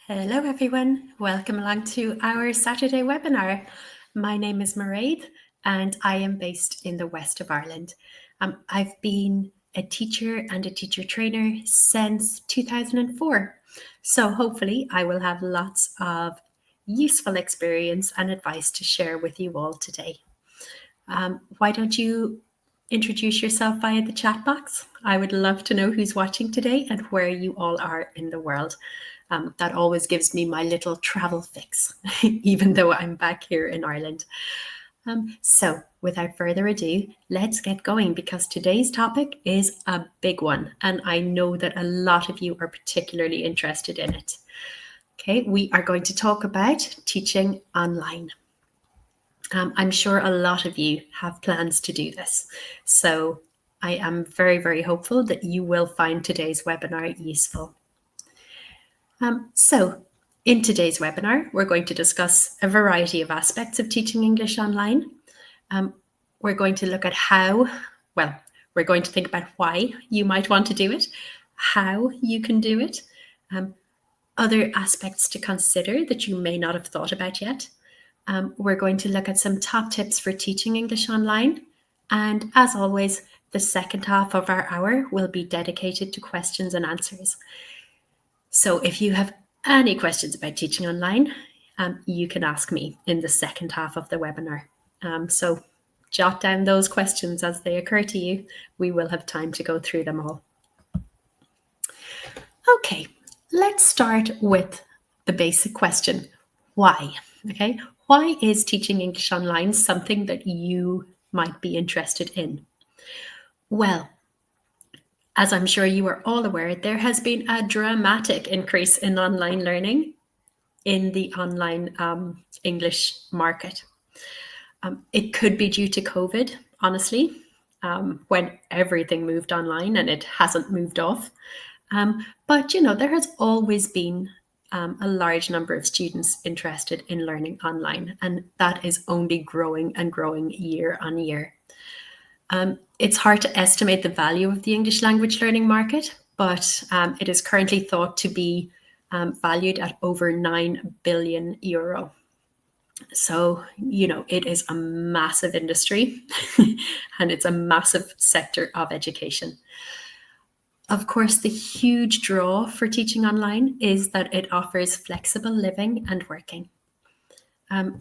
Hello everyone, welcome along to our Saturday webinar. My name is Mairead and I am based in the west of Ireland. I've been a teacher and a teacher trainer since 2004. So hopefully I will have lots of useful experience and advice to share with you all today. Why don't you introduce yourself via the chat box? I would love to know who's watching today and where you all are in the world. That always gives me my little travel fix, even though I'm back here in Ireland. So without further ado, let's get going because today's topic is a big one. And I know that a lot of you are particularly interested in it. Okay, we are going to talk about teaching online. I'm sure a lot of you have plans to do this. So I am very, very hopeful that you will find today's webinar useful. So in today's webinar, we're going to discuss a variety of aspects of teaching English online. We're going to look at we're going to think about why you might want to do it, how you can do it, other aspects to consider that you may not have thought about yet. We're going to look at some top tips for teaching English online. And as always, the second half of our hour will be dedicated to questions and answers. So if you have any questions about teaching online, you can ask me in the second half of the webinar. So jot down those questions as they occur to you. We will have time to go through them all. Okay, let's start with the basic question, why? Okay, why is teaching English online something that you might be interested in? Well, as I'm sure you are all aware, there has been a dramatic increase in online learning in the online English market. It could be due to COVID, honestly, when everything moved online and it hasn't moved off. But, there has always been a large number of students interested in learning online, and that is only growing and growing year on year. It's hard to estimate the value of the English language learning market, but it is currently thought to be valued at over €9 billion. So, it is a massive industry and it's a massive sector of education. Of course, the huge draw for teaching online is that it offers flexible living and working.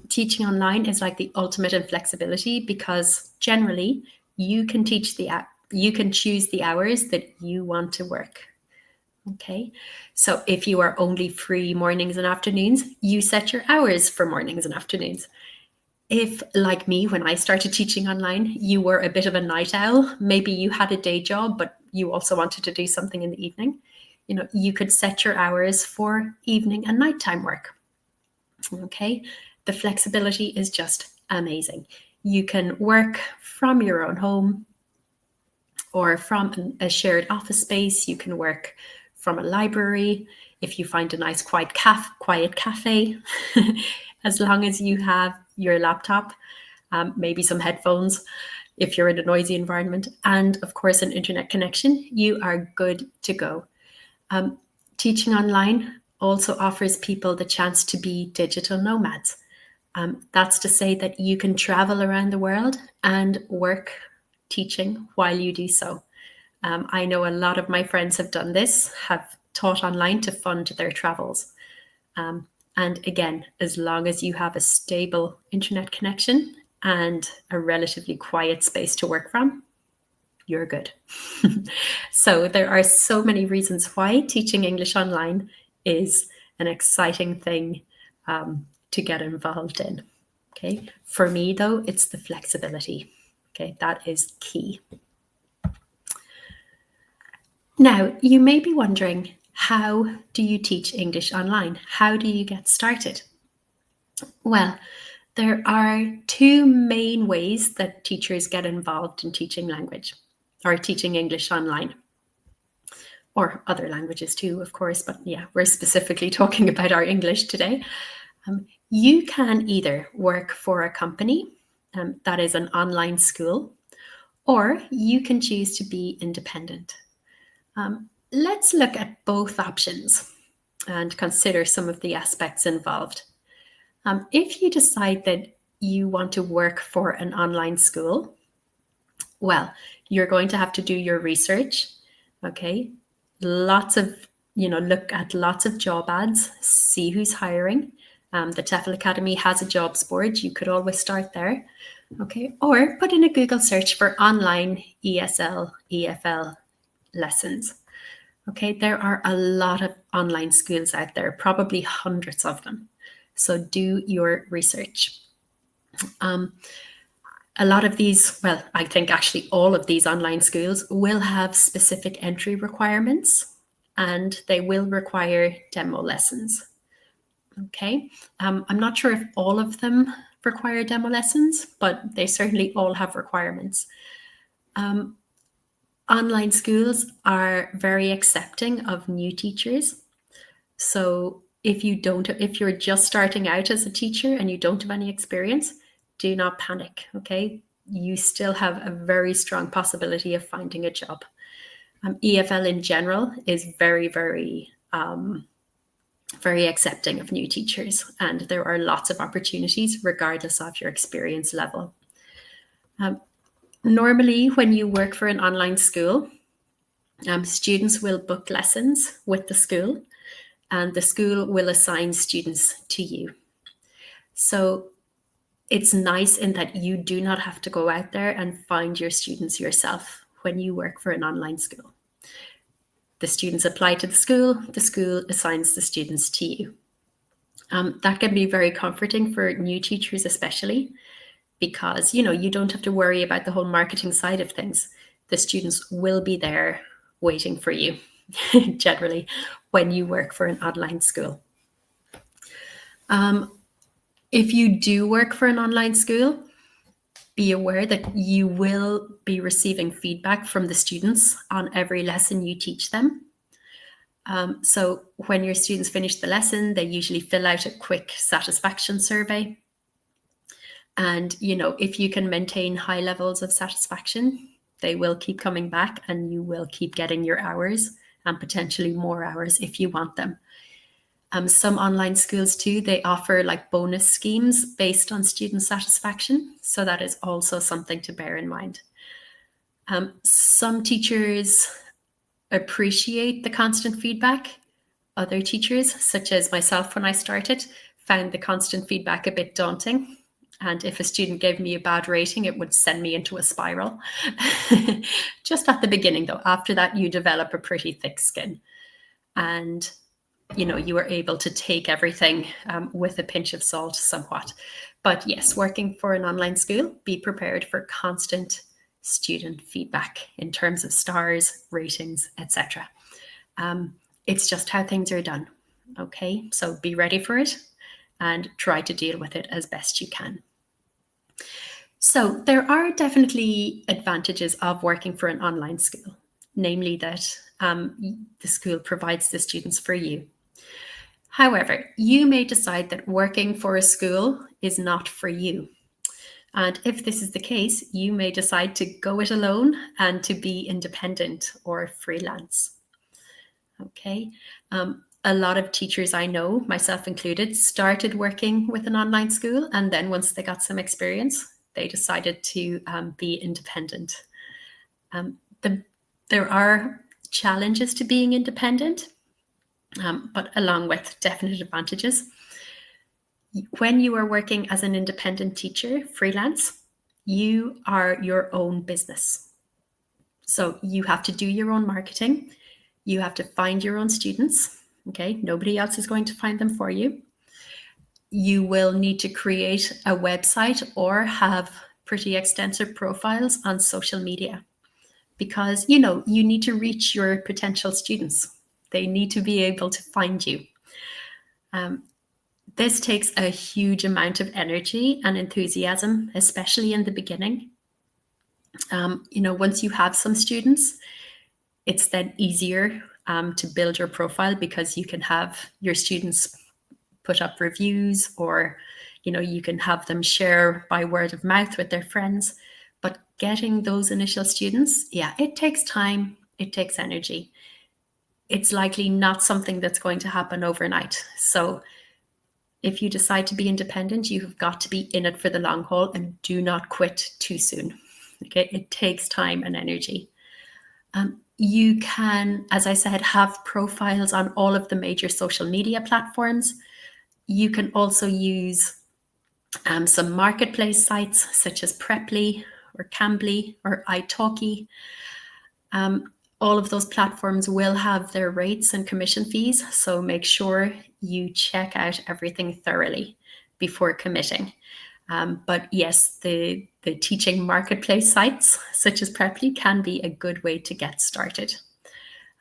Teaching online is like the ultimate in flexibility because generally you can choose the hours that you want to work. Okay, so if you are only free mornings and afternoons, you set your hours for mornings and afternoons. If, like me, when I started teaching online, you were a bit of a night owl, maybe you had a day job, but you also wanted to do something in the evening, you could set your hours for evening and nighttime work. Okay, the flexibility is just amazing. You can work from your own home or from a shared office space. You can work from a library if you find a nice quiet cafe, as long as you have your laptop, maybe some headphones if you're in a noisy environment, and of course an internet connection, you are good to go. Teaching online also offers people the chance to be digital nomads. That's to say that you can travel around the world and work teaching while you do so. I know a lot of my friends have done this, have taught online to fund their travels. And again, as long as you have a stable internet connection and a relatively quiet space to work from, you're good. So there are so many reasons why teaching English online is an exciting thing to get involved in. Okay, for me though, it's the flexibility. Okay, that is key. Now, you may be wondering, how do you teach English online? How do you get started? Well, there are two main ways that teachers get involved in teaching language or teaching English online, or other languages too, of course, but yeah, we're specifically talking about our English today. You can either work for a company that is an online school, or you can choose to be independent. Let's look at both options. and consider some of the aspects involved. If you decide that you want to work for an online school, well, you're going to have to do your research, okay? Lots of, look at lots of job ads, see who's hiring. The TEFL Academy has a jobs board. You could always start there, okay? Or put in a Google search for online ESL, EFL lessons. Okay, there are a lot of online schools out there, probably hundreds of them. So do your research. A lot of these, well, I think actually all of these online schools will have specific entry requirements, and they will require demo lessons. Okay, I'm not sure if all of them require demo lessons, but they certainly all have requirements. Online schools are very accepting of new teachers. So if you're just starting out as a teacher and you don't have any experience, do not panic, okay? You still have a very strong possibility of finding a job. EFL in general is very, very, very accepting of new teachers, and there are lots of opportunities regardless of your experience level. Normally, when you work for an online school, students will book lessons with the school, and the school will assign students to you. So it's nice in that you do not have to go out there and find your students yourself when you work for an online school. The students apply to the school assigns the students to you. That can be very comforting for new teachers, especially because, you don't have to worry about the whole marketing side of things. The students will be there waiting for you, generally, when you work for an online school. If you do work for an online school, be aware that you will be receiving feedback from the students on every lesson you teach them. So when your students finish the lesson, they usually fill out a quick satisfaction survey. And, if you can maintain high levels of satisfaction, they will keep coming back and you will keep getting your hours and potentially more hours if you want them. Some online schools too, they offer like bonus schemes based on student satisfaction. So that is also something to bear in mind. Some teachers appreciate the constant feedback. Other teachers, such as myself when I started, found the constant feedback a bit daunting. And if a student gave me a bad rating, it would send me into a spiral. Just at the beginning, though. After that, you develop a pretty thick skin. And, you are able to take everything with a pinch of salt somewhat. But yes, working for an online school, be prepared for constant student feedback in terms of stars, ratings, etc. It's just how things are done. Okay, so be ready for it and try to deal with it as best you can. So there are definitely advantages of working for an online school, namely that the school provides the students for you. However, you may decide that working for a school is not for you. And if this is the case, you may decide to go it alone and to be independent or freelance. Okay. A lot of teachers I know, myself included, started working with an online school, and then once they got some experience, they decided to be independent. There are challenges to being independent, but along with definite advantages. When you are working as an independent teacher, freelance, you are your own business. So you have to do your own marketing. You have to find your own students. Okay, nobody else is going to find them for you. You will need to create a website or have pretty extensive profiles on social media because, you need to reach your potential students. They need to be able to find you. This takes a huge amount of energy and enthusiasm, especially in the beginning. Once you have some students, it's then easier to build your profile because you can have your students put up reviews or, you can have them share by word of mouth with their friends. But getting those initial students, it takes time, it takes energy. it's likely not something that's going to happen overnight. So if you decide to be independent, you have got to be in it for the long haul and do not quit too soon. Okay, it takes time and energy. You can, as I said, have profiles on all of the major social media platforms. You can also use some marketplace sites such as Preply or Cambly or italki. All of those platforms will have their rates and commission fees, so make sure you check out everything thoroughly before committing. But yes, the teaching marketplace sites such as Preply can be a good way to get started.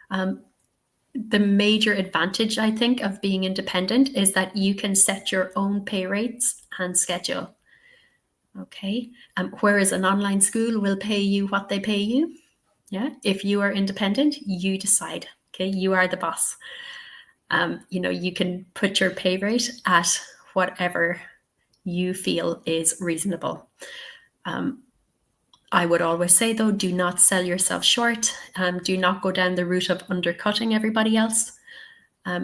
The major advantage, I think, of being independent is that you can set your own pay rates and schedule. Okay, whereas an online school will pay you what they pay you. Yeah, if you are independent, you decide. Okay, you are the boss. You can put your pay rate at whatever you feel is reasonable. I would always say, though, do not sell yourself short. Do not go down the route of undercutting everybody else.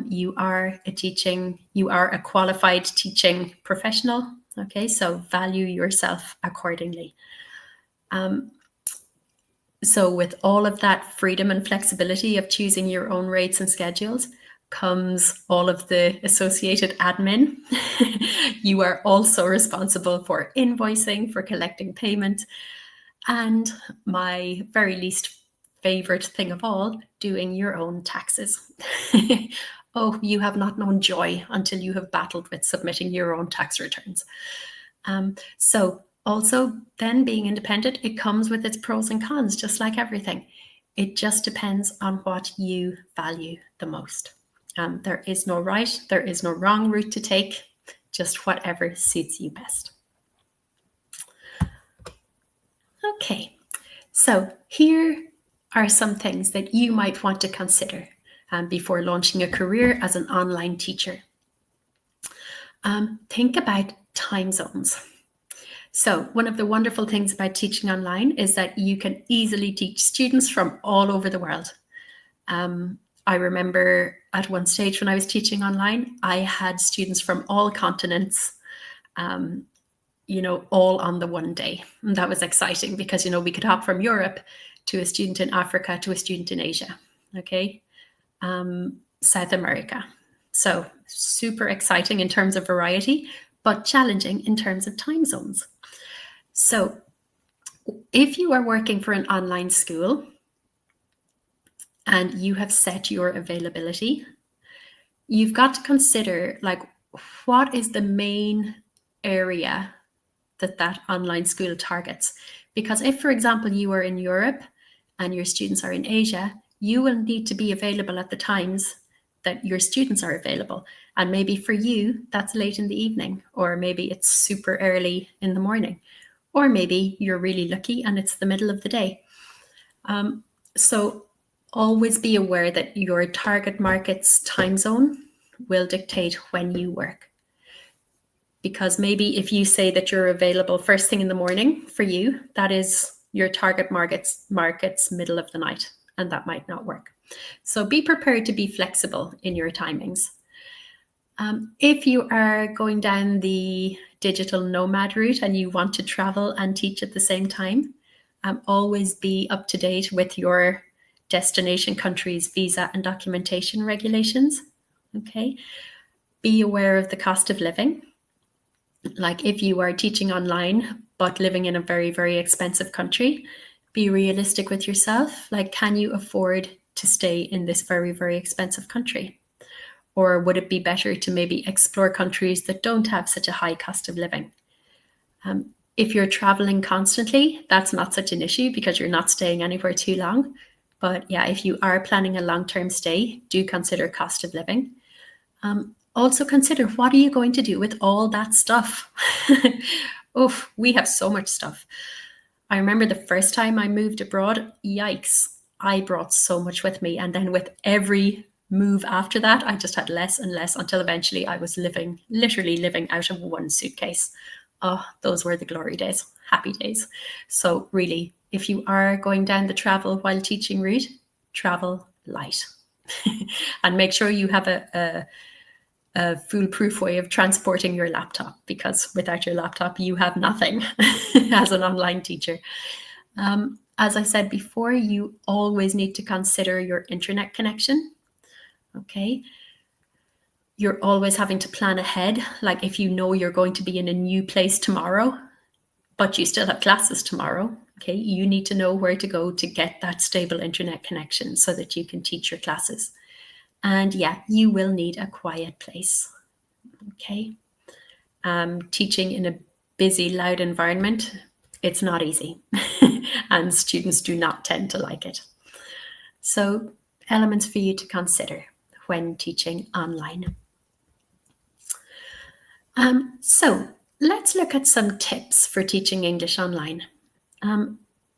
You are a qualified teaching professional. Okay, so value yourself accordingly. So with all of that freedom and flexibility of choosing your own rates and schedules comes all of the associated admin. You are also responsible for invoicing, for collecting payment, and my very least favorite thing of all, doing your own taxes. Oh, you have not known joy until you have battled with submitting your own tax returns. So also then being independent, it comes with its pros and cons, just like everything. It just depends on what you value the most. There is no right, there is no wrong route to take, just whatever suits you best. Okay, so here are some things that you might want to consider before launching a career as an online teacher. Think about time zones. So one of the wonderful things about teaching online is that you can easily teach students from all over the world. I remember at one stage when I was teaching online, I had students from all continents, all on the one day. And that was exciting because, we could hop from Europe to a student in Africa to a student in Asia, okay? South America. So super exciting in terms of variety, but challenging in terms of time zones. So if you are working for an online school and you have set your availability, you've got to consider what is the main area that online school targets. Because if, for example, you are in Europe and your students are in Asia, you will need to be available at the times that your students are available. And maybe for you, that's late in the evening, or maybe it's super early in the morning, or maybe you're really lucky and it's the middle of the day. So always be aware that your target market's time zone will dictate when you work. Because maybe if you say that you're available first thing in the morning, for you, that is your target market's middle of the night, and that might not work. So be prepared to be flexible in your timings. If you are going down the digital nomad route and you want to travel and teach at the same time, always be up to date with your destination country's visa and documentation regulations. Okay, be aware of the cost of living. Like if you are teaching online but living in a very, very expensive country, be realistic with yourself. Like, can you afford to stay in this very, very expensive country? Or would it be better to maybe explore countries that don't have such a high cost of living? If you're traveling constantly, that's not such an issue because you're not staying anywhere too long. But yeah, if you are planning a long-term stay, do consider cost of living. Also consider, what are you going to do with all that stuff? Oof, we have so much stuff. I remember the first time I moved abroad, yikes, I brought so much with me. And then with every move after that, I just had less and less until eventually I was literally living out of one suitcase. Oh, those were the glory days, happy days. So really, if you are going down the travel while teaching route, travel light. And make sure you have a foolproof way of transporting your laptop, because without your laptop, you have nothing as an online teacher. As I said before, you always need to consider your internet connection. Okay. You're always having to plan ahead. Like if you know you're going to be in a new place tomorrow, but you still have classes tomorrow, okay, you need to know where to go to get that stable internet connection so that you can teach your classes. And yeah, you will need a quiet place, okay? Teaching in a busy, loud environment, it's not easy. And students do not tend to like it. So elements for you to consider when teaching online. So let's look at some tips for teaching English online.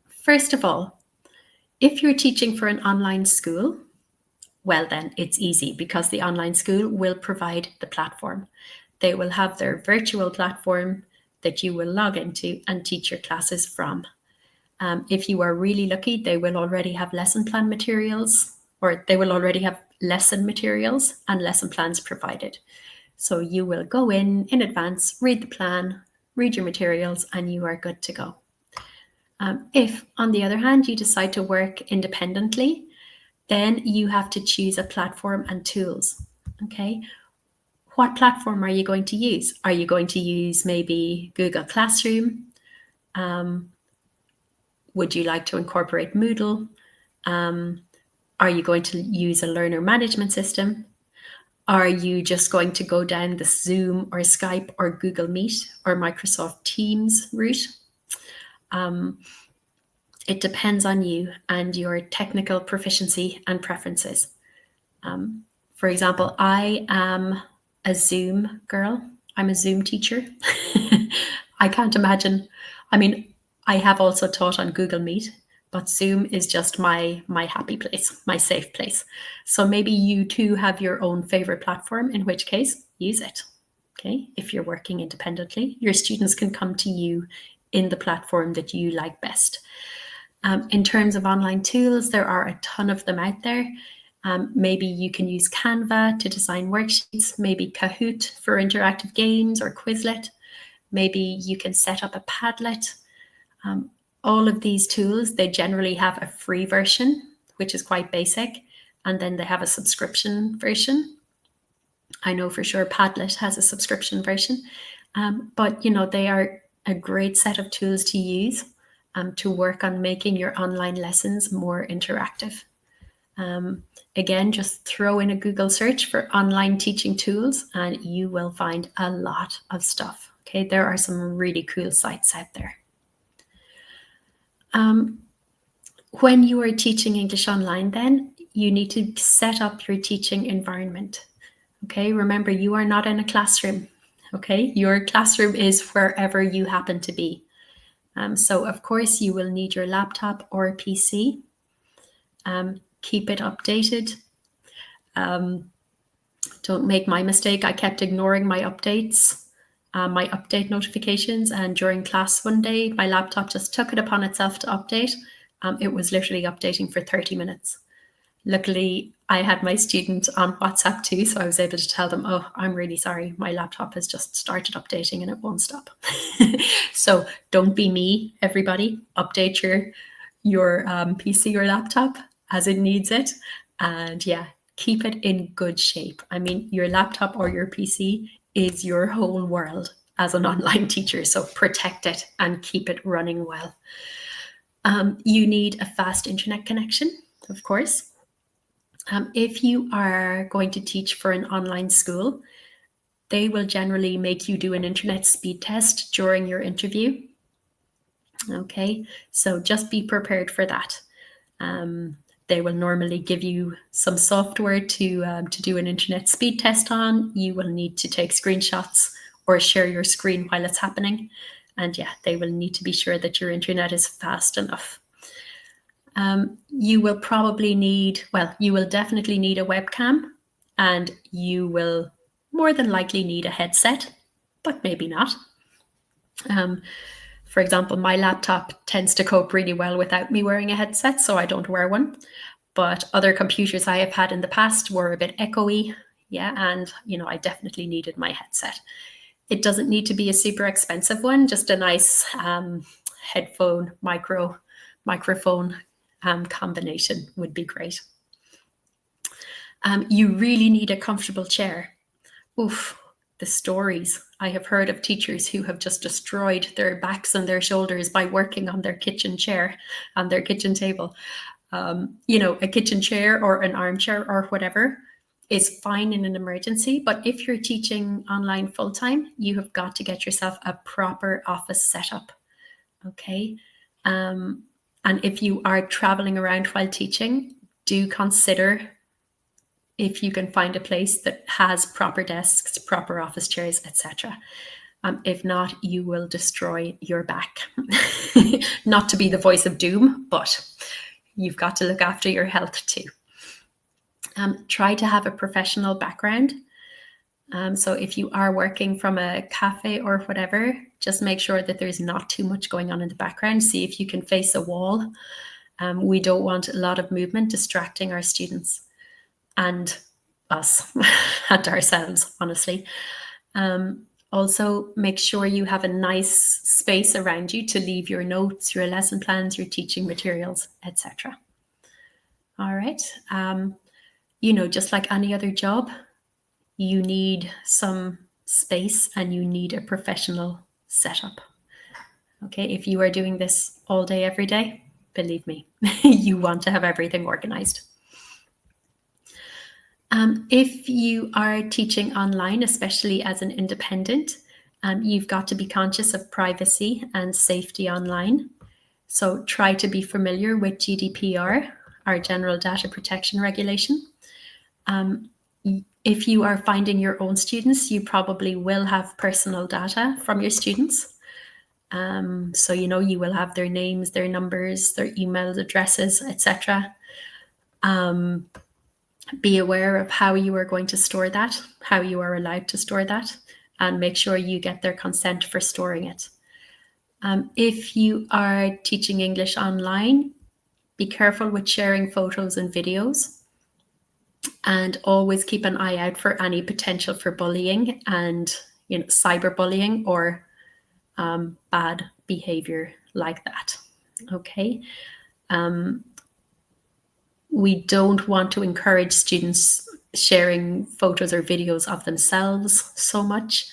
First of all, if you're teaching for an online school, well then it's easy, because the online school will provide the platform. They will have their virtual platform that you will log into and teach your classes from. If you are really lucky, they will already have lesson plan materials, or they will already have lesson materials and lesson plans provided. So you will go in advance, read the plan, read your materials, and you are good to go. If, on the other hand, you decide to work independently, then you have to choose a platform and tools. Okay. What platform are you going to use? Are you going to use maybe Google Classroom? Would you like to incorporate Moodle? Are you going to use a learner management system? Are you just going to go down the Zoom or Skype or Google Meet or Microsoft Teams route? It depends on you and your technical proficiency and preferences. For example, I am a Zoom girl. I'm a Zoom teacher. I can't imagine. I mean, I have also taught on Google Meet, but Zoom is just my happy place, my safe place. So maybe you too have your own favorite platform, in which case, use it. Okay. If you're working independently, your students can come to you in the platform that you like best. In terms of online tools, there are a ton of them out there. Maybe you can use Canva to design worksheets, maybe Kahoot for interactive games, or Quizlet. Maybe you can set up a Padlet. All of these tools, they generally have a free version, which is quite basic, and then they have a subscription version. I know for sure Padlet has a subscription version, but they are a great set of tools to use to work on making your online lessons more interactive. Again, just throw in a Google search for online teaching tools and you will find a lot of stuff. Okay, there are some really cool sites out there. When you are teaching English online, then you need to set up your teaching environment. Okay, remember, you are not in a classroom. Okay, your classroom is wherever you happen to be. So of course you will need your laptop or a PC. Keep it updated. Don't make my mistake. I kept ignoring my updates, my update notifications. And during class one day, my laptop just took it upon itself to update. It was literally updating for 30 minutes. Luckily, I had my student on WhatsApp too, so I was able to tell them, oh, I'm really sorry, my laptop has just started updating and it won't stop. So don't be me, everybody. Update your PC or laptop as it needs it. And yeah, keep it in good shape. I mean, your laptop or your PC is your whole world as an online teacher, so protect it and keep it running well. You need a fast internet connection, of course. If you are going to teach for an online school, they will generally make you do an internet speed test during your interview. Okay, so just be prepared for that. They will normally give you some software to do an internet speed test on. You will need to take screenshots or share your screen while it's happening. And yeah, they will need to be sure that your internet is fast enough. You will probably need, you will definitely need a webcam, and you will more than likely need a headset, but maybe not. For example, my laptop tends to cope really well without me wearing a headset, so I don't wear one. but other computers I have had in the past were a bit echoey. Yeah, and I definitely needed my headset. It doesn't need to be a super expensive one, just a nice headphone microphone combination would be great. You really need a comfortable chair. Oof, the stories I have heard of teachers who have just destroyed their backs and their shoulders by working on their kitchen chair, on their kitchen table. A kitchen chair or an armchair or whatever is fine in an emergency. But if you're teaching online full-time, you have got to get yourself a proper office setup. Okay. And if you are traveling around while teaching, do consider if you can find a place that has proper desks, proper office chairs, etc. If not, you will destroy your back. Not to be the voice of doom, but you've got to look after your health too. Try to have a professional background. So if you are working from a cafe or whatever, just make sure that there's not too much going on in the background. See if you can face a wall. We don't want a lot of movement distracting our students and us and ourselves, honestly. Also, make sure you have a nice space around you to leave your notes, your lesson plans, your teaching materials, etc. All right. Just like any other job, you need some space and you need a professional setup. Okay, if you are doing this all day, every day, believe me, you want to have everything organized. If you are teaching online, especially as an independent, you've got to be conscious of privacy and safety online. So try to be familiar with GDPR, our General Data Protection Regulation. If you are finding your own students, you probably will have personal data from your students. So, you will have their names, their numbers, their email addresses, etc. Be aware of how you are going to store that, how you are allowed to store that, and make sure you get their consent for storing it. If you are teaching English online, be careful with sharing photos and videos, and always keep an eye out for any potential for bullying and cyberbullying or bad behavior like that. Okay. We don't want to encourage students sharing photos or videos of themselves so much.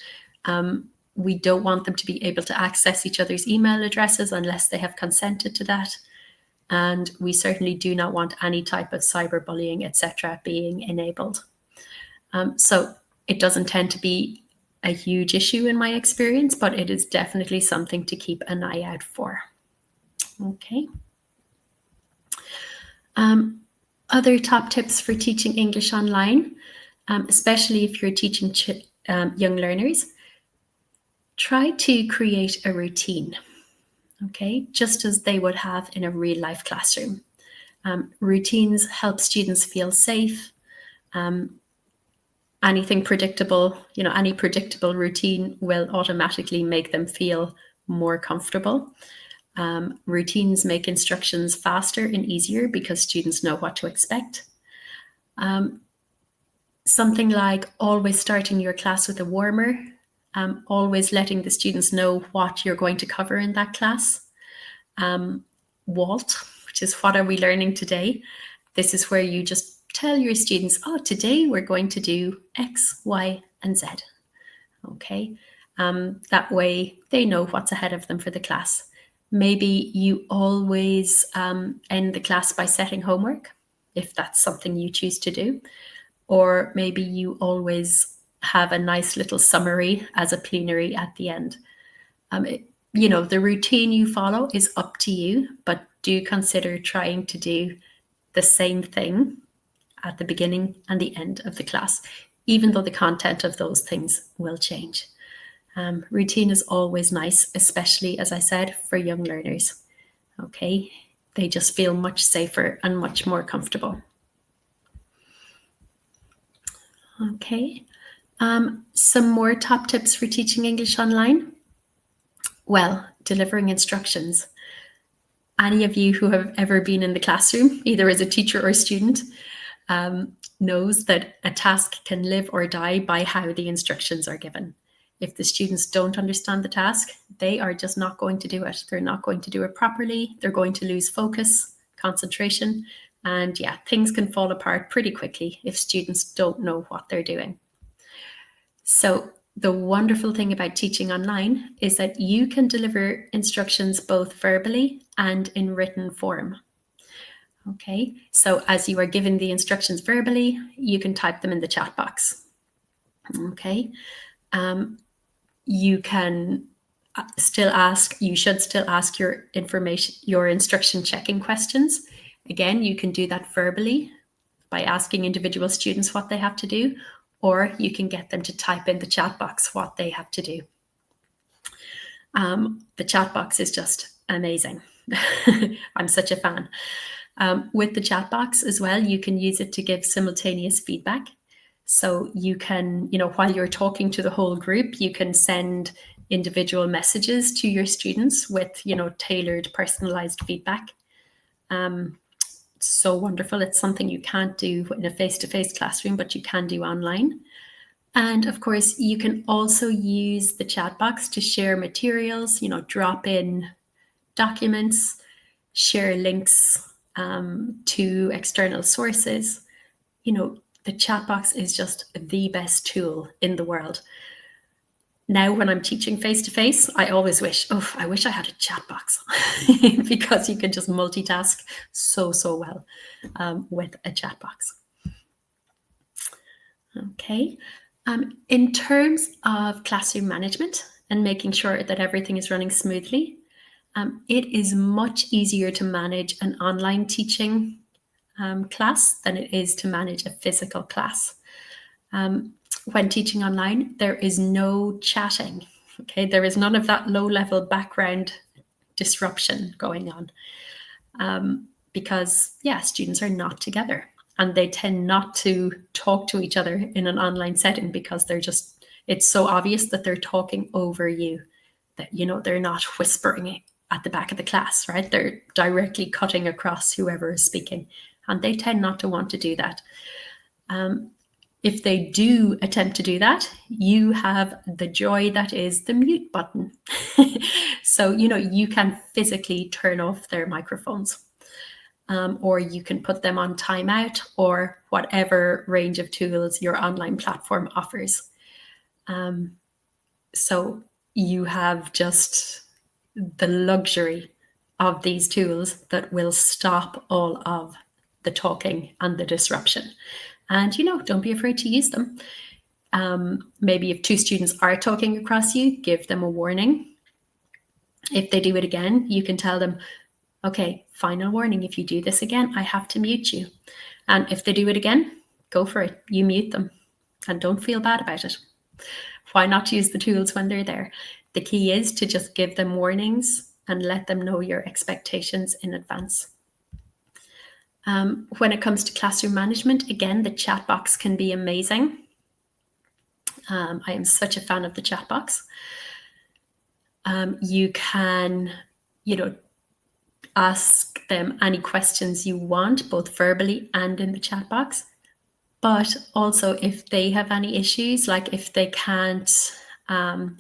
We don't want them to be able to access each other's email addresses unless they have consented to that. And we certainly do not want any type of cyberbullying, etc., being enabled. So it doesn't tend to be a huge issue in my experience, but it is definitely something to keep an eye out for. Okay. Other top tips for teaching English online, especially if you're teaching young learners, try to create a routine, okay, just as they would have in a real life classroom. Routines help students feel safe. Anything predictable, any predictable routine will automatically make them feel more comfortable. Routines make instructions faster and easier because students know what to expect. Something like always starting your class with a warmer, always letting the students know what you're going to cover in that class. WALT, which is what are we learning today? This is where you just tell your students, today we're going to do X, Y, and Z. Okay, that way they know what's ahead of them for the class. Maybe you always end the class by setting homework, if that's something you choose to do. Or maybe you always have a nice little summary as a plenary at the end. The routine you follow is up to you, but do consider trying to do the same thing at the beginning and the end of the class, even though the content of those things will change. Routine is always nice, especially, as I said, for young learners. Okay, they just feel much safer and much more comfortable. Okay, some more top tips for teaching English online. Well, delivering instructions. Any of you who have ever been in the classroom, either as a teacher or a student, knows that a task can live or die by how the instructions are given. If the students don't understand the task, they are just not going to do it. They're not going to do it properly. They're going to lose focus, concentration, and yeah, things can fall apart pretty quickly if students don't know what they're doing. So the wonderful thing about teaching online is that you can deliver instructions both verbally and in written form. Okay, so as you are given the instructions verbally, you can type them in the chat box. Okay, you can you should still ask your instruction checking questions. Again, you can do that verbally by asking individual students what they have to do, or you can get them to type in the chat box what they have to do. The chat box is just amazing. I'm such a fan. With the chat box as well, you can use it to give simultaneous feedback. So you can, while you're talking to the whole group, you can send individual messages to your students with, tailored, personalized feedback. So wonderful. It's something you can't do in a face-to-face classroom, but you can do online. And of course, you can also use the chat box to share materials, drop in documents, share links to external sources. The chat box is just the best tool in the world. Now, when I'm teaching face-to-face, I always wish I had a chat box because you can just multitask so well with a chat box. Okay. In terms of classroom management and making sure that everything is running smoothly, it is much easier to manage an online teaching class than it is to manage a physical class. When teaching online, there is no chatting. Okay, there is none of that low-level background disruption going on because, students are not together and they tend not to talk to each other in an online setting because it's so obvious that they're talking over you, that, they're not whispering at the back of the class, right? They're directly cutting across whoever is speaking, and they tend not to want to do that. If they do attempt to do that, you have the joy that is the mute button. So, you can physically turn off their microphones, or you can put them on timeout, or whatever range of tools your online platform offers. So you have just the luxury of these tools that will stop all of the talking and the disruption. And, don't be afraid to use them. Maybe if two students are talking across you, give them a warning. If they do it again, you can tell them, okay, final warning, if you do this again, I have to mute you. And if they do it again, go for it. You mute them and don't feel bad about it. Why not use the tools when they're there? The key is to just give them warnings and let them know your expectations in advance. When it comes to classroom management, again, the chat box can be amazing. I am such a fan of the chat box. You can, ask them any questions you want, both verbally and in the chat box. But also if they have any issues, like if they can't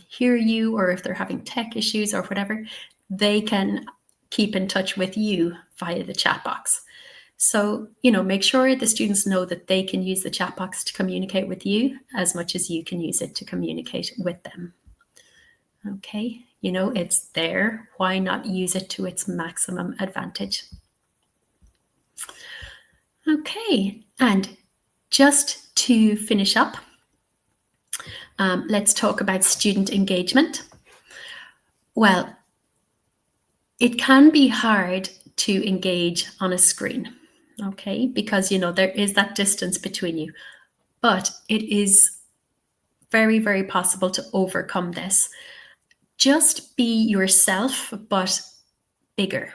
hear you, or if they're having tech issues or whatever, they can keep in touch with you via the chat box. So, make sure the students know that they can use the chat box to communicate with you as much as you can use it to communicate with them. Okay, it's there. Why not use it to its maximum advantage? Okay, and just to finish up, let's talk about student engagement. Well, it can be hard to engage on a screen, okay, because, there is that distance between you, but it is very, very possible to overcome this. Just be yourself, but bigger,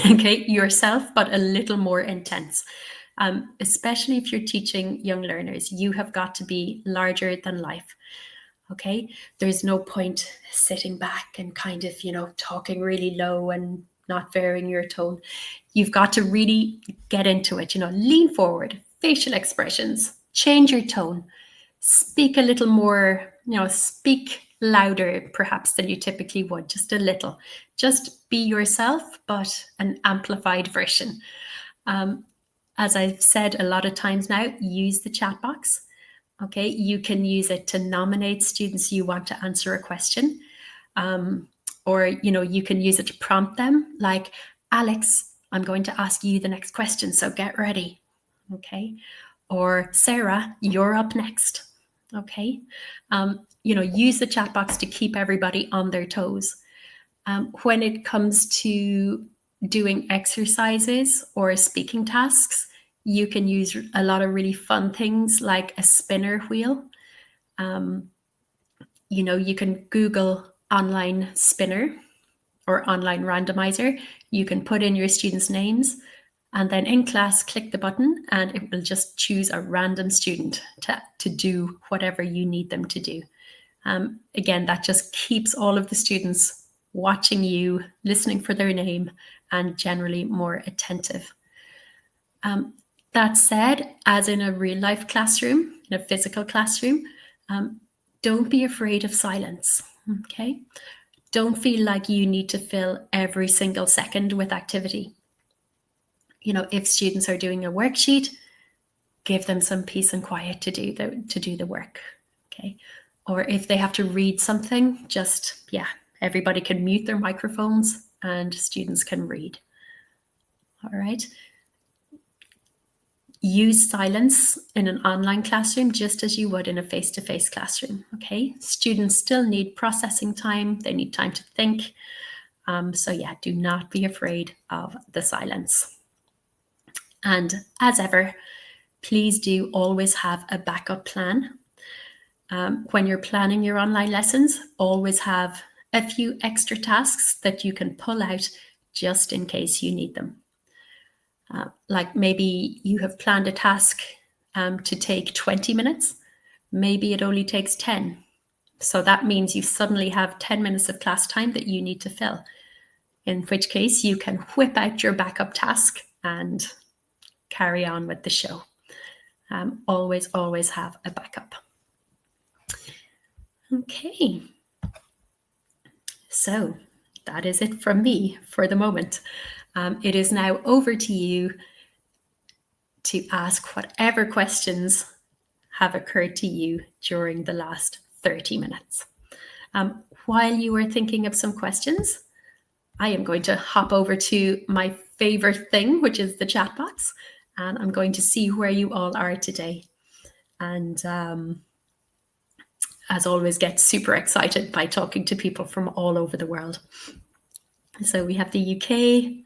okay? Yourself, but a little more intense. Especially if you're teaching young learners, you have got to be larger than life, okay? There's no point sitting back and kind of, talking really low and not varying your tone. You've got to really get into it, lean forward, facial expressions, change your tone, speak a little more, speak louder perhaps than you typically would, just a little. Just be yourself, but an amplified version. As I've said a lot of times now, use the chat box. Okay, you can use it to nominate students you want to answer a question. Or, you can use it to prompt them, like, Alex, I'm going to ask you the next question, so get ready. Okay. Or Sarah, you're up next. Okay. Use the chat box to keep everybody on their toes. When it comes to doing exercises or speaking tasks, you can use a lot of really fun things like a spinner wheel. You can Google online spinner or online randomizer. You can put in your students' names, and then in class, click the button and it will just choose a random student to do whatever you need them to do. Again, that just keeps all of the students watching you, listening for their name, and generally more attentive. That said, as in a real life classroom, in a physical classroom, don't be afraid of silence, okay? Don't feel like you need to fill every single second with activity. If students are doing a worksheet, give them some peace and quiet to do the work, okay? Or if they have to read something, everybody can mute their microphones and students can read. All right. Use silence in an online classroom just as you would in a face-to-face classroom, okay? Students still need processing time. They need time to think. Do not be afraid of the silence. And as ever, please do always have a backup plan. When you're planning your online lessons, always have a few extra tasks that you can pull out just in case you need them. Like maybe you have planned a task to take 20 minutes. Maybe it only takes 10. So that means you suddenly have 10 minutes of class time that you need to fill, in which case you can whip out your backup task and carry on with the show. Always have a backup. Okay. So that is it from me for the moment. It is now over to you to ask whatever questions have occurred to you during the last 30 minutes. While you are thinking of some questions, I am going to hop over to my favorite thing, which is the chat box, and I'm going to see where you all are today. And as always, get super excited by talking to people from all over the world. So we have the UK,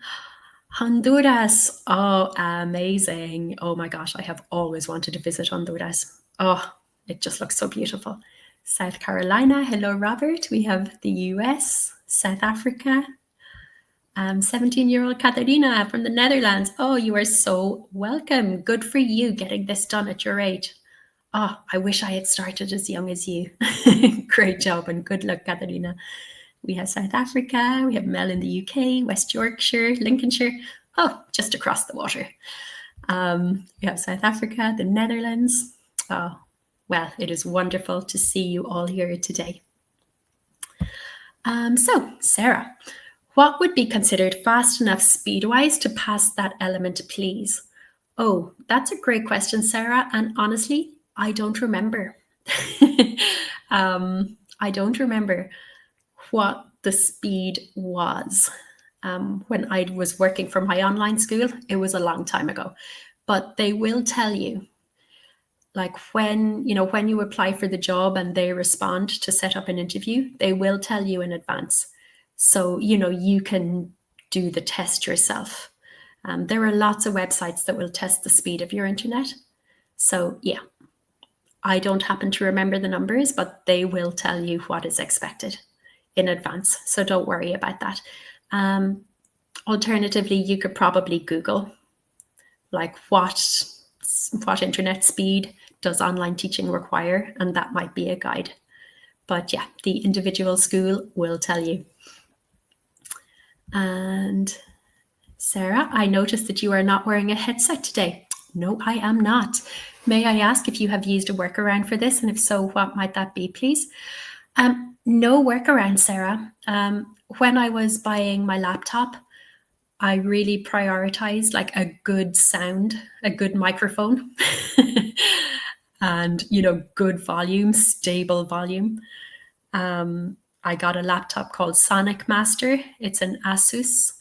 Honduras. Oh, amazing. Oh my gosh, I have always wanted to visit Honduras. Oh, it just looks so beautiful. South Carolina. Hello, Robert. We have the US, South Africa. 17-year-old Katarina from the Netherlands. Oh, you are so welcome. Good for you getting this done at your age. Oh, I wish I had started as young as you. Great job and good luck, Katarina. We have South Africa. We have Mel in the UK, West Yorkshire, Lincolnshire. Oh, just across the water. We have South Africa, the Netherlands. Oh, well, it is wonderful to see you all here today. So, Sarah, what would be considered fast enough speed-wise to pass that element, please? Oh, that's a great question, Sarah. And honestly, I don't remember. I don't remember what the speed was. When I was working for my online school, it was a long time ago. But they will tell you, like when you apply for the job and they respond to set up an interview, they will tell you in advance. So, you can do the test yourself. There are lots of websites that will test the speed of your internet. So yeah, I don't happen to remember the numbers, but they will tell you what is expected in advance. So don't worry about that. Alternatively, you could probably Google, like what internet speed does online teaching require? And that might be a guide. But yeah, the individual school will tell you. And Sarah, I noticed that you are not wearing a headset today. No, I am not. May I ask if you have used a workaround for this? And if so, what might that be, please? No workaround, Sarah. When I was buying my laptop, I really prioritized like a good sound, a good microphone, and good volume, stable volume. I got a laptop called Sonic Master. It's an Asus.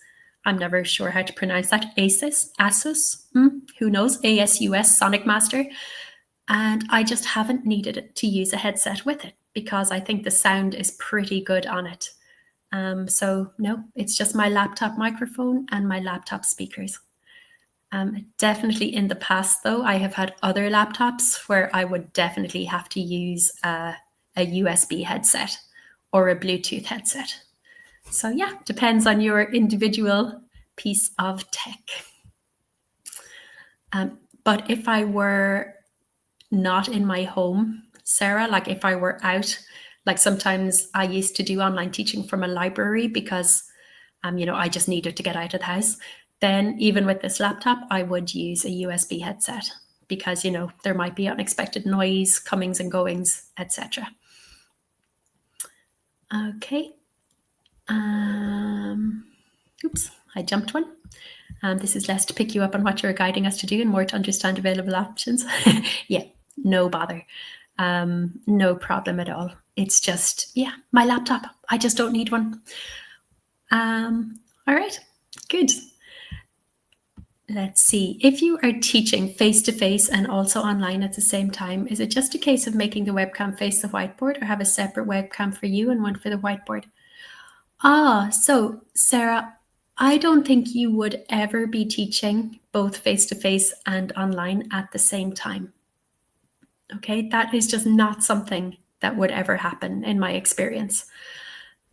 I'm never sure how to pronounce that. Asus. Who knows? ASUS Sonic Master. And I just haven't needed to use a headset with it because I think the sound is pretty good on it. So no, it's just my laptop microphone and my laptop speakers. Definitely in the past, though, I have had other laptops where I would definitely have to use a USB headset or a Bluetooth headset. So yeah, depends on your individual piece of tech. But if I were not in my home, Sarah, like if I were out, like sometimes I used to do online teaching from a library because, I just needed to get out of the house. Then even with this laptop, I would use a USB headset because, there might be unexpected noise, comings and goings, etc. Okay. Oops, I jumped one. This is less to pick you up on what you're guiding us to do and more to understand available options. Yeah, no bother. No problem at all. It's just, my laptop. I just don't need one. All right, good. Let's see. If you are teaching face-to-face and also online at the same time, is it just a case of making the webcam face the whiteboard or have a separate webcam for you and one for the whiteboard? So Sarah, I don't think you would ever be teaching both face-to-face and online at the same time. Okay, that is just not something that would ever happen in my experience.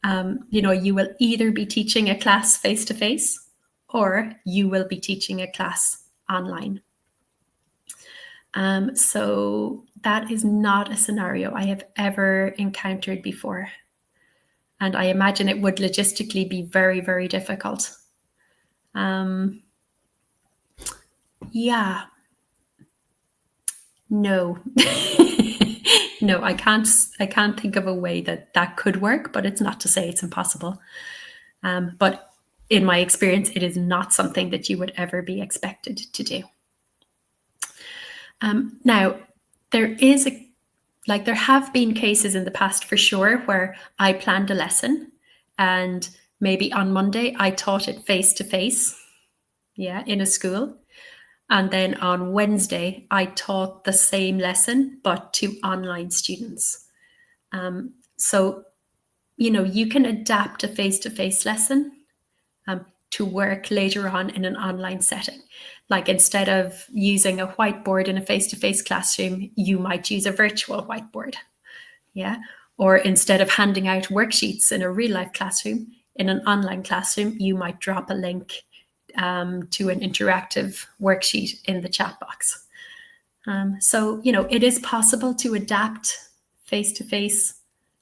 You will either be teaching a class face-to-face or you will be teaching a class online. So that is not a scenario I have ever encountered before. And I imagine it would logistically be very, very difficult. Yeah. No. No, I can't think of a way that could work, but it's not to say it's impossible. But in my experience, it is not something that you would ever be expected to do. Now, there have been cases in the past for sure where I planned a lesson and maybe on Monday I taught it face to face, in a school. And then on Wednesday, I taught the same lesson, but to online students. So, you can adapt a face-to-face lesson to work later on in an online setting. Like instead of using a whiteboard in a face-to-face classroom, you might use a virtual whiteboard. Yeah. Or instead of handing out worksheets in a real life classroom, in an online classroom, you might drop a link to an interactive worksheet in the chat box. So, it is possible to adapt face-to-face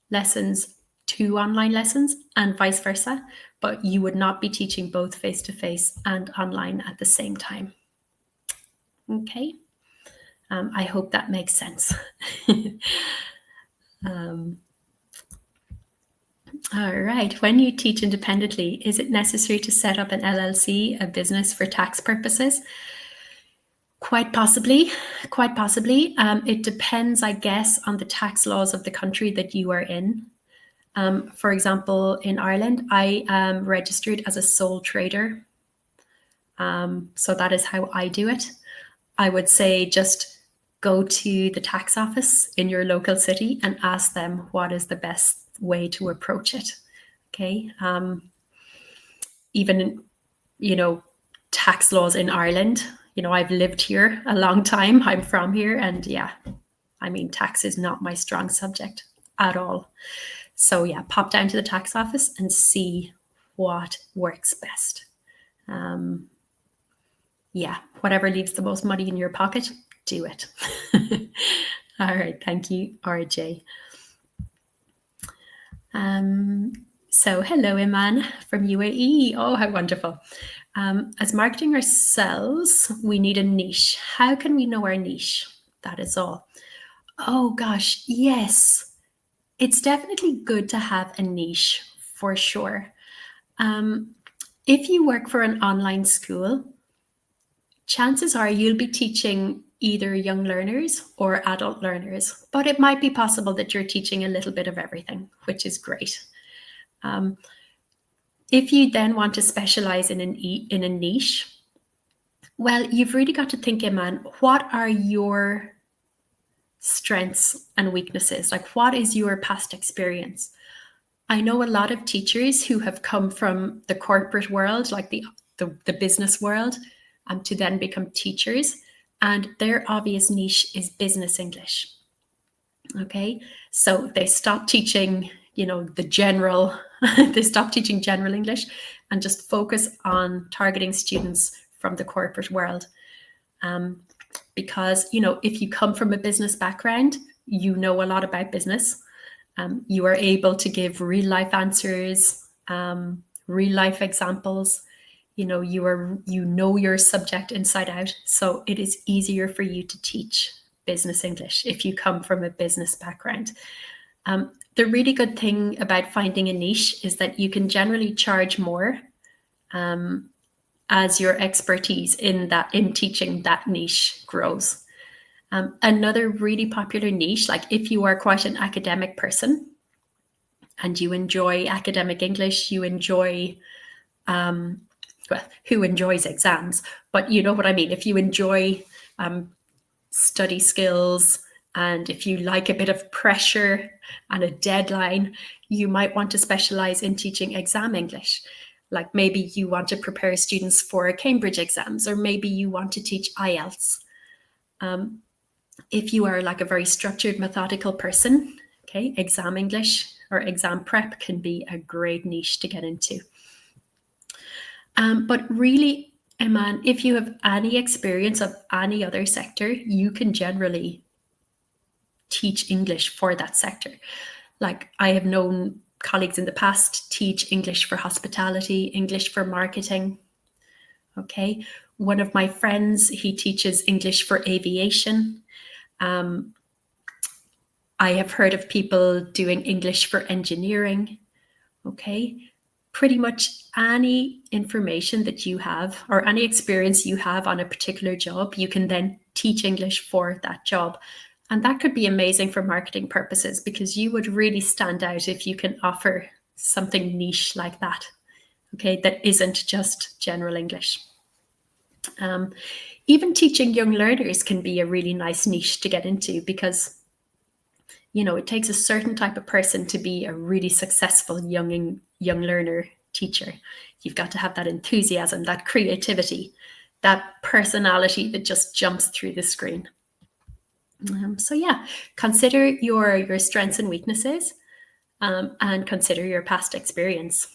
lessons to online lessons and vice versa, but you would not be teaching both face-to-face and online at the same time. Okay. I hope that makes sense. All right. When you teach independently, is it necessary to set up an LLC, a business for tax purposes? Quite possibly. It depends, I guess, on the tax laws of the country that you are in. For example, in Ireland, I am registered as a sole trader. So that is how I do it. I would say just go to the tax office in your local city and ask them what is the best way to approach it. Okay. Even, tax laws in Ireland, I've lived here a long time. I'm from here. And tax is not my strong subject at all. So pop down to the tax office and see what works best. Whatever leaves the most money in your pocket, do it. All right. Thank you, RJ. So, hello, Iman from UAE. Oh, how wonderful. As marketing ourselves, we need a niche. How can we know our niche? That is all. Oh, gosh, yes. It's definitely good to have a niche for sure. If you work for an online school, chances are you'll be teaching either young learners or adult learners, but it might be possible that you're teaching a little bit of everything, which is great. If you then want to specialize in a niche, well, you've really got to think, Iman, what are your strengths and weaknesses? Like, what is your past experience? I know a lot of teachers who have come from the corporate world, like the business world, to then become teachers, and their obvious niche is business English. Okay, so they stop teaching, the general, they stop teaching general English and just focus on targeting students from the corporate world. Because, if you come from a business background, you know a lot about business. You are able to give real life answers, real life examples. You know your subject inside out, so it is easier for you to teach business English if you come from a business background. The really good thing about finding a niche is that you can generally charge more as your expertise in teaching that niche grows. Another really popular niche, like if you are quite an academic person and you enjoy academic English, you enjoy, well, who enjoys exams? But you know what I mean. If you enjoy study skills and if you like a bit of pressure and a deadline, you might want to specialize in teaching exam English. Like maybe you want to prepare students for Cambridge exams, or maybe you want to teach IELTS. If you are like a very structured, methodical person, okay, exam English or exam prep can be a great niche to get into. But really, Iman, if you have any experience of any other sector, you can generally teach English for that sector. Like I have known colleagues in the past teach English for hospitality, English for marketing. Okay. One of my friends, he teaches English for aviation. I have heard of people doing English for engineering. Okay. Pretty much any information that you have or any experience you have on a particular job, you can then teach English for that job. And that could be amazing for marketing purposes because you would really stand out if you can offer something niche like that, okay, that isn't just general English. Even teaching young learners can be a really nice niche to get into because, it takes a certain type of person to be a really successful young learner teacher. You've got to have that enthusiasm, that creativity, that personality that just jumps through the screen. So yeah, consider your strengths and weaknesses, and consider your past experience,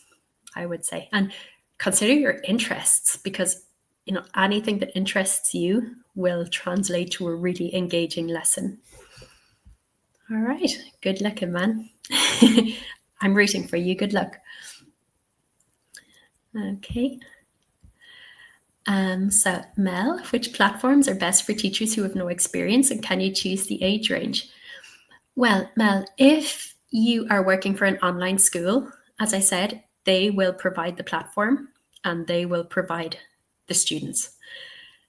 I would say, and consider your interests because anything that interests you will translate to a really engaging lesson. All right, good luck, man. I'm rooting for you. Good luck. Okay. So Mel, which platforms are best for teachers who have no experience, and can you choose the age range? Well, Mel, if you are working for an online school, as I said, they will provide the platform and they will provide the students.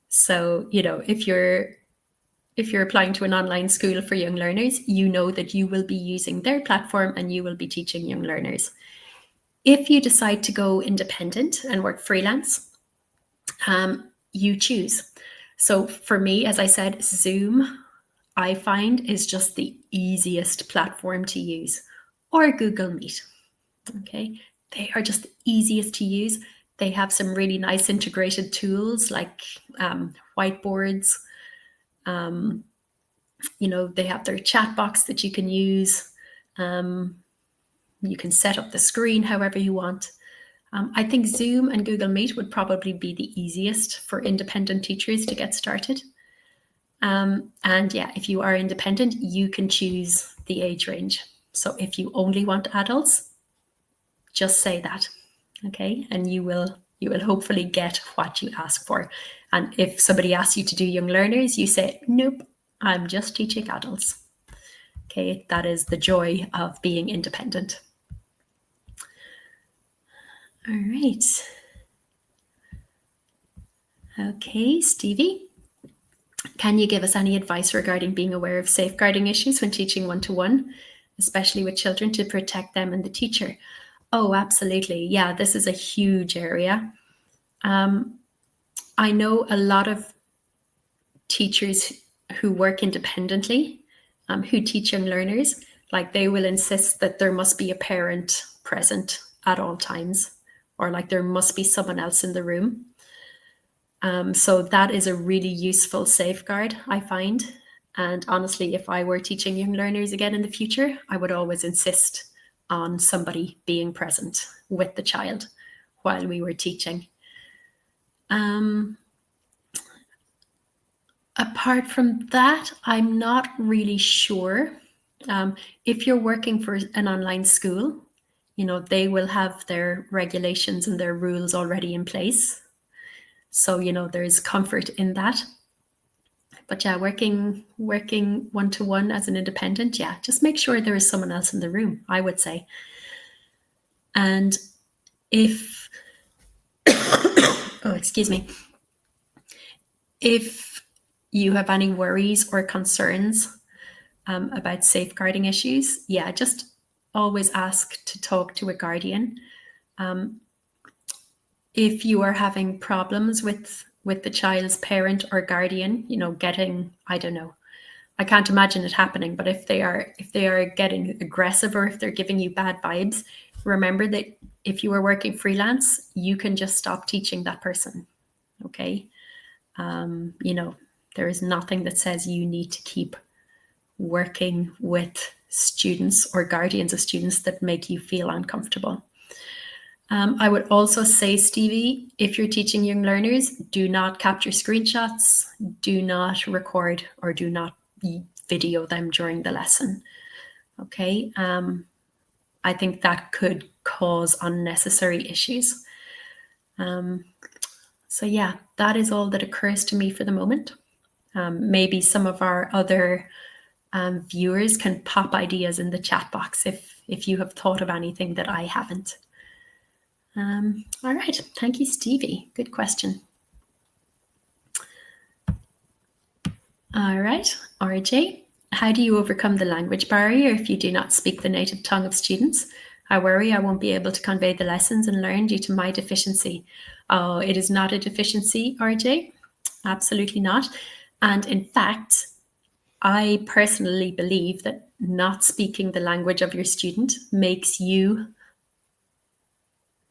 So, if you're applying to an online school for young learners, you know that you will be using their platform and you will be teaching young learners. If you decide to go independent and work freelance, you choose. So for me, as I said, Zoom, I find is just the easiest platform to use, or Google Meet. Okay, they are just the easiest to use. They have some really nice integrated tools like whiteboards. They have their chat box that you can use. You can set up the screen however you want. I think Zoom and Google Meet would probably be the easiest for independent teachers to get started. And yeah, if you are independent, you can choose the age range. So if you only want adults, just say that, okay? And you will hopefully get what you ask for. And if somebody asks you to do young learners, you say, nope, I'm just teaching adults. Okay, that is the joy of being independent. All right. Okay, Stevie, can you give us any advice regarding being aware of safeguarding issues when teaching one-to-one, especially with children, to protect them and the teacher? Oh, absolutely. Yeah, this is a huge area. I know a lot of teachers who work independently, who teach young learners, like they will insist that there must be a parent present at all times, or like there must be someone else in the room. So that is a really useful safeguard, I find. And honestly, if I were teaching young learners again in the future, I would always insist on somebody being present with the child while we were teaching. Apart from that, I'm not really sure. If you're working for an online school, you know, they will have their regulations and their rules already in place. So, you know, there's comfort in that. But yeah, working one-to-one as an independent, yeah, just make sure there is someone else in the room, I would say. And if, oh, excuse me, if you have any worries or concerns about safeguarding issues, yeah, just always ask to talk to a guardian. If you are having problems with the child's parent or guardian, you know, getting, I don't know, I can't imagine it happening, but if they are getting aggressive or if they're giving you bad vibes, remember that if you are working freelance, you can just stop teaching that person. Okay. You know, there is nothing that says you need to keep working with students or guardians of students that make you feel uncomfortable. I would also say, Stevie, if you're teaching young learners, do not capture screenshots, do not record, or do not video them during the lesson. Okay. I think that could cause unnecessary issues. So yeah, that is all that occurs to me for the moment. Maybe some of our other viewers can pop ideas in the chat box if you have thought of anything that I haven't. All right, thank you, Stevie. Good question. All right, RJ, how do you overcome the language barrier if you do not speak the native tongue of students? I worry I won't be able to convey the lessons and learn due to my deficiency. Oh, it is not a deficiency, RJ. Absolutely not. And in fact, I personally believe that not speaking the language of your student makes you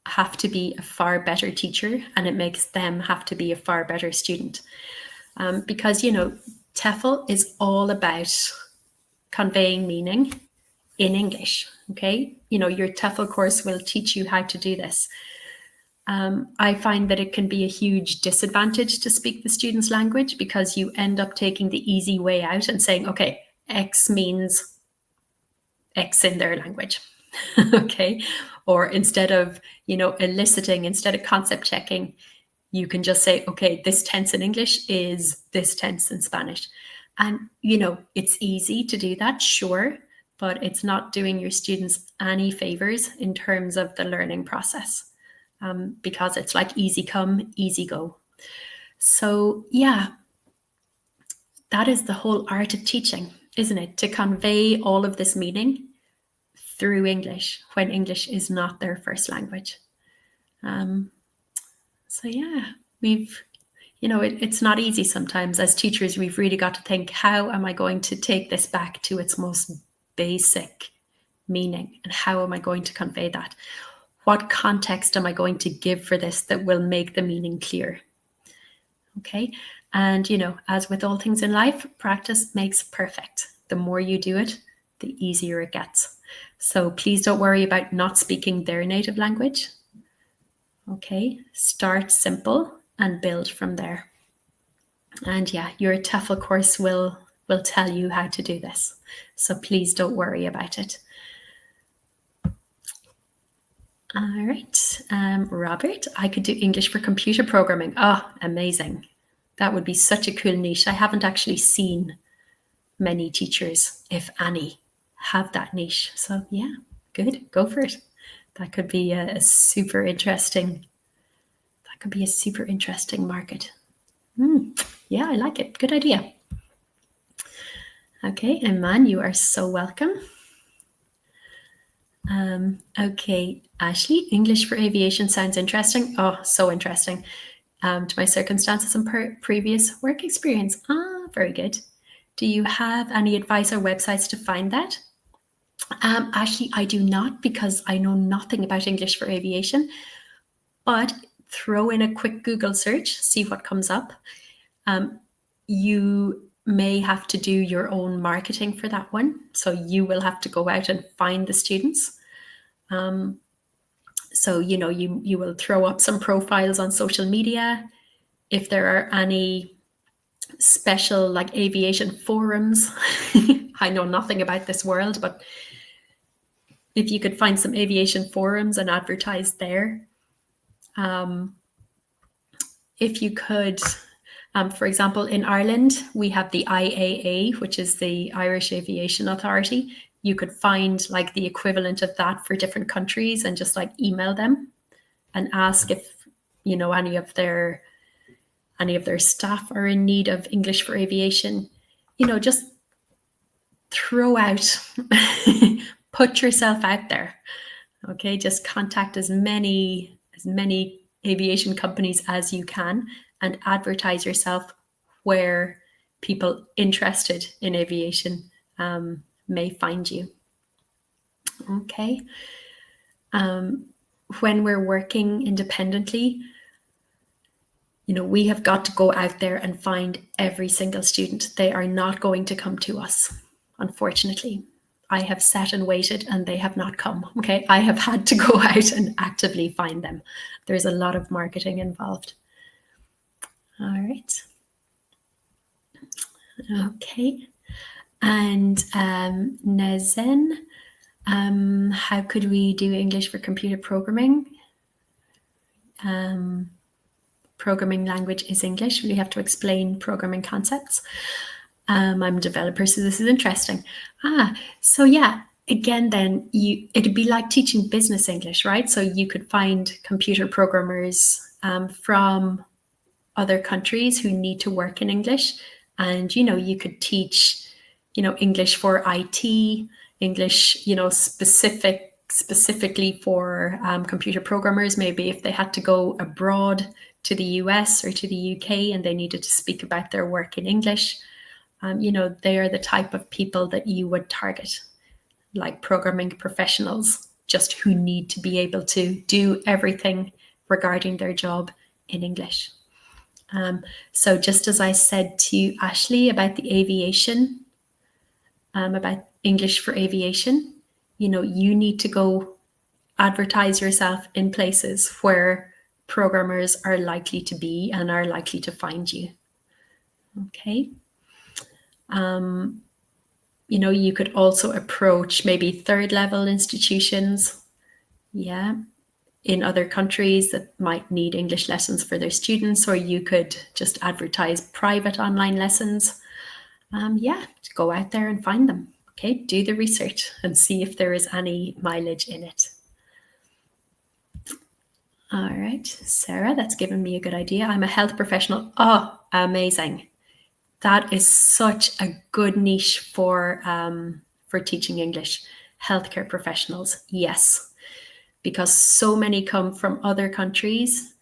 have to be a far better teacher, and it makes them have to be a far better student. Because, you know, TEFL is all about conveying meaning in English, okay? You know, your TEFL course will teach you how to do this. I find that it can be a huge disadvantage to speak the student's language because you end up taking the easy way out and saying, okay, X means X in their language. Okay. Or instead of, you know, eliciting, instead of concept checking, you can just say, okay, this tense in English is this tense in Spanish. And, you know, it's easy to do that, sure, but it's not doing your students any favors in terms of the learning process, because it's like easy come, easy go. So yeah, that is the whole art of teaching, isn't it? To convey all of this meaning through English when English is not their first language. So yeah, we've, you know, it's not easy sometimes. As teachers, we've really got to think, how am I going to take this back to its most basic meaning? And how am I going to convey that? What context am I going to give for this that will make the meaning clear? Okay. And, you know, as with all things in life, practice makes perfect. The more you do it, the easier it gets. So please don't worry about not speaking their native language. Okay, start simple and build from there. And yeah, your TEFL course will tell you how to do this. So please don't worry about it. All right. Robert, I could do English for computer programming. Oh, amazing. That would be such a cool niche. I haven't actually seen many teachers, if any, have that niche. So yeah, good. Go for it. That could be a super interesting. That could be a super interesting market. Yeah, I like it. Good idea. Okay, Iman, you are so welcome. Okay, Ashley, English for aviation sounds interesting. Oh, so interesting. To my circumstances and previous work experience. Ah, very good. Do you have any advice or websites to find that? Actually, I do not because I know nothing about English for aviation, but throw in a quick Google search, see what comes up. You may have to do your own marketing for that one. So you will have to go out and find the students. So, you will throw up some profiles on social media. If there are any special like aviation forums, I know nothing about this world, but if you could find some aviation forums and advertise there. If you could, for example, in Ireland, we have the IAA, which is the Irish Aviation Authority. You could find like the equivalent of that for different countries and just like email them and ask if, any of their staff are in need of English for aviation. Just throw out, put yourself out there. Okay, just contact as many aviation companies as you can and advertise yourself where people interested in aviation may find you. Okay. When we're working independently, we have got to go out there and find every single student. They are not going to come to us, unfortunately. I have sat and waited and they have not come. Okay. I have had to go out and actively find them. There's a lot of marketing involved. All right. Okay. And Nazen, how could we do English for computer programming? Programming language is English. We have to explain programming concepts. I'm a developer, so this is interesting. So yeah, again, then it'd be like teaching business English, right? So you could find computer programmers from other countries who need to work in English, and you could teach, English for IT, English, specifically for computer programmers. Maybe if they had to go abroad to the US or to the UK and they needed to speak about their work in English. They are the type of people that you would target, like programming professionals, just who need to be able to do everything regarding their job in English. So just as I said to Ashley about the aviation, about English for aviation, you need to go advertise yourself in places where programmers are likely to be and are likely to find you. Okay. You could also approach maybe third level institutions, in other countries that might need English lessons for their students, or you could just advertise private online lessons. Go out there and find them. Okay, do the research and see if there is any mileage in it. All right, Sarah, that's given me a good idea. I'm a health professional. Oh, amazing. That is such a good niche for teaching English. Healthcare professionals, yes, because so many come from other countries.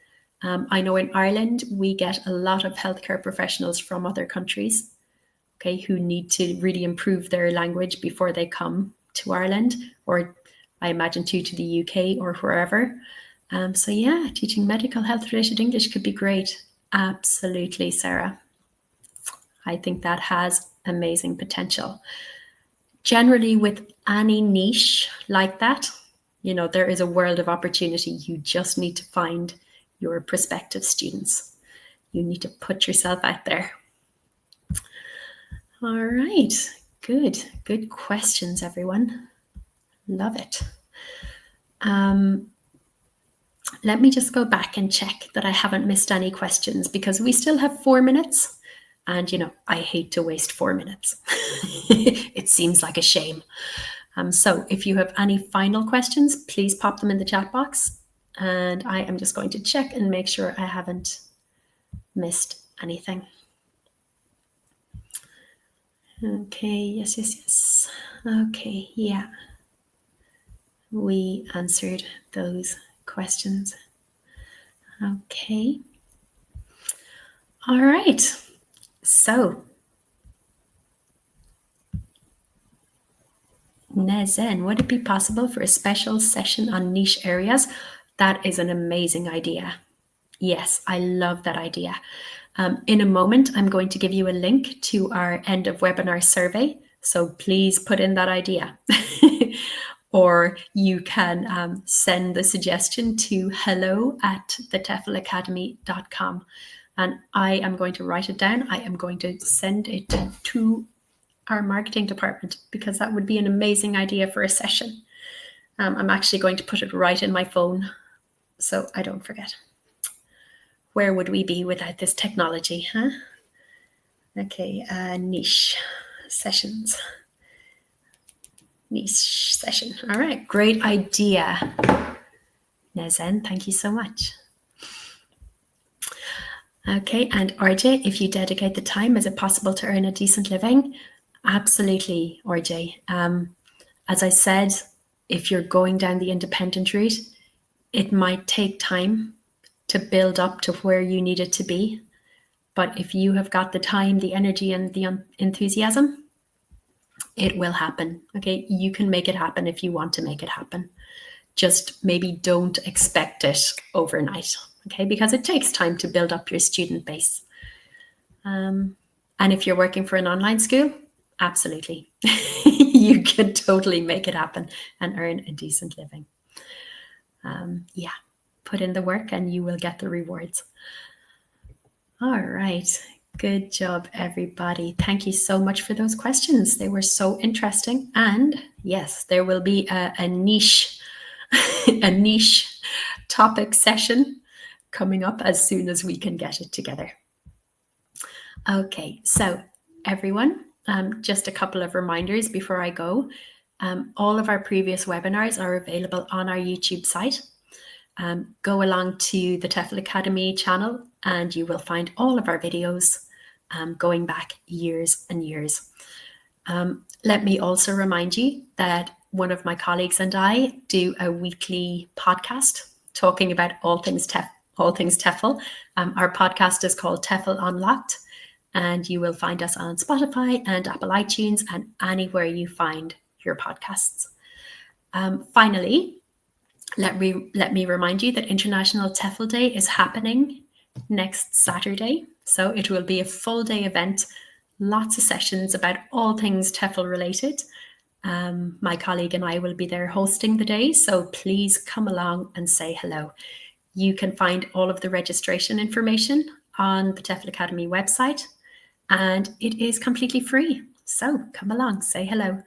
I know in Ireland, we get a lot of healthcare professionals from other countries, okay, who need to really improve their language before they come to Ireland, or I imagine to the UK or wherever. So yeah, teaching medical health related English could be great. Absolutely, Sarah. I think that has amazing potential. Generally, with any niche like that, there is a world of opportunity. You just need to find your prospective students. You need to put yourself out there. All right, good questions, everyone. Love it. Let me just go back and check that I haven't missed any questions, because we still have 4 minutes. And, I hate to waste 4 minutes. It seems like a shame. So if you have any final questions, please pop them in the chat box. And I am just going to check and make sure I haven't missed anything. Okay, yes. Okay, yeah. We answered those questions. Okay. All right. So, Nezen, would it be possible for a special session on niche areas? That is an amazing idea. Yes, I love that idea. In a moment, I'm going to give you a link to our end of webinar survey. So please put in that idea. Or you can send the suggestion to hello@theteflacademy.com. And I am going to write it down. I am going to send it to our marketing department, because that would be an amazing idea for a session. I'm actually going to put it right in my phone so I don't forget. Where would we be without this technology, huh? Okay, niche sessions. Niche session. All right, great idea, Nezen. Thank you so much. Okay, and RJ, if you dedicate the time, is it possible to earn a decent living? Absolutely, RJ. As I said, if you're going down the independent route, it might take time to build up to where you need it to be. But if you have got the time, the energy, and the enthusiasm, it will happen. Okay, you can make it happen if you want to make it happen. Just maybe don't expect it overnight, okay? Because it takes time to build up your student base. And if you're working for an online school, absolutely. You can totally make it happen and earn a decent living. Yeah, put in the work and you will get the rewards. All right. Good job, everybody. Thank you so much for those questions. They were so interesting. And yes, there will be a niche, a niche topic session coming up as soon as we can get it together. Okay, so everyone, just a couple of reminders before I go. All of our previous webinars are available on our YouTube site. Go along to the TEFL Academy channel and you will find all of our videos going back years and years. Let me also remind you that one of my colleagues and I do a weekly podcast talking about all things TEFL. Our podcast is called TEFL Unlocked, and you will find us on Spotify and Apple iTunes and anywhere you find your podcasts. Finally, let me remind you that International TEFL Day is happening next Saturday. So it will be a full day event, lots of sessions about all things TEFL related. My colleague and I will be there hosting the day, so please come along and say hello. You can find all of the registration information on the TEFL Academy website, and it is completely free. So come along, say hello.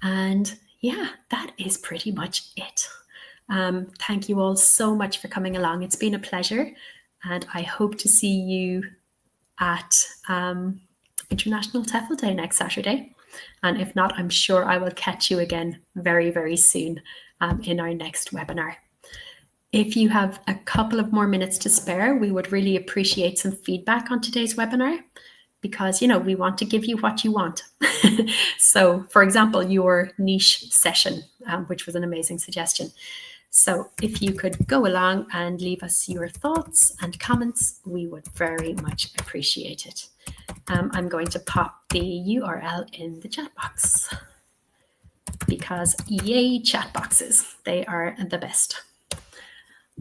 And yeah, that is pretty much it. Thank you all so much for coming along. It's been a pleasure, and I hope to see you at International TEFL Day next Saturday. And if not, I'm sure I will catch you again very, very soon in our next webinar. If you have a couple of more minutes to spare, we would really appreciate some feedback on today's webinar, because, we want to give you what you want. So, for example, your niche session, which was an amazing suggestion. So if you could go along and leave us your thoughts and comments, we would very much appreciate it. I'm going to pop the URL in the chat box, because yay, chat boxes, they are the best.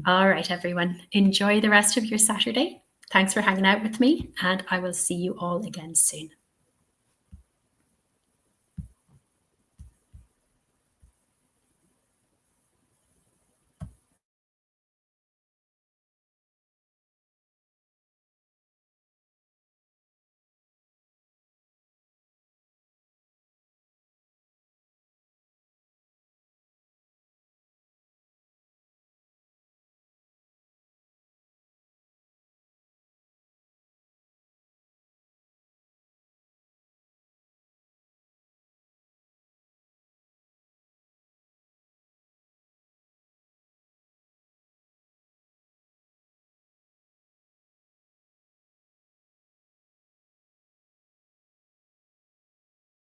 All right, everyone, enjoy the rest of your Saturday. Thanks for hanging out with me, and I will see you all again soon.